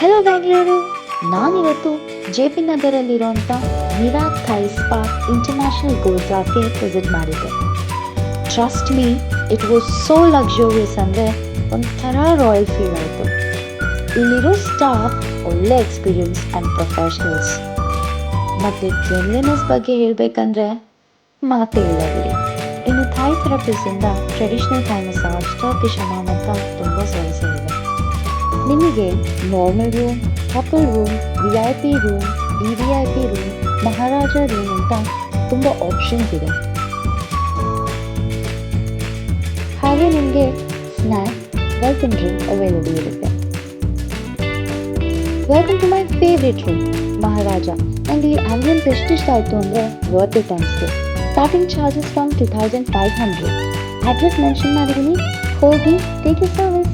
Hello Bengaluru. ನಾನಿವತ್ತು J P ನಗರಲ್ಲಿರುವಂಥ Meera Thai spa international gold ಕ್ಲಾಸ್ಗೆ ವಿಸಿಟ್ ಮಾಡಿದ್ದೆ. Trust me, it was so luxurious, ಅಂದರೆ ಒಂಥರ ರಾಯಲ್ ಫೀಲ್ ಆಯಿತು. ಇಲ್ಲಿರೋ ಸ್ಟಾಫ್ ಒಳ್ಳೆ ಎಕ್ಸ್ಪೀರಿಯನ್ಸ್ ಆ್ಯಂಡ್ ಪ್ರೊಫೆಷ್ನಲ್ಸ್. ಮತ್ತು ಕ್ಲೀನ್ಲಿನೆಸ್ ಬಗ್ಗೆ ಹೇಳಬೇಕಂದ್ರೆ ಮಾತೇ ಇಲ್ಲ ಬಿಡಿ. ಇನ್ನು ಥಾಯ್ ಥೆರಪಿಸಿಂದ traditional Thai massage, Turkish hammam ಅಂತ ತುಂಬ ಸರ್ವಿಸ್ ಇದೆ. ನಿಮಗೆ normal room, couple room, VIP room, VVIP room, Maharaja room ಅಂತ ತುಂಬ ಆಪ್ಷನ್ಸ್ ಇದೆ. ಹಾಗೆ ನಿಮಗೆ ಸ್ನ್ಯಾಕ್, ವೆಲ್ಕಮ್ ಡ್ರಿಂಕ್ ಅವೈಲೇಬಲ್ ಇರುತ್ತೆ. Welcome to my favourite room, Maharaja. ನನಗೆ ಈ ಆಂಬಿಯನ್ಸ್ ಎಷ್ಟು ಇಷ್ಟ ಆಯಿತು ಅಂದರೆ ವರ್ತ್ ಇಟ್ ಅನಿಸ್ತು. Starting charges from 2500. Address mention ಮಾಡಿದ್ದೀನಿ, ಹೋಗಿ ಟೇಕ್ ಯು ಸರ್ವಿಸ್.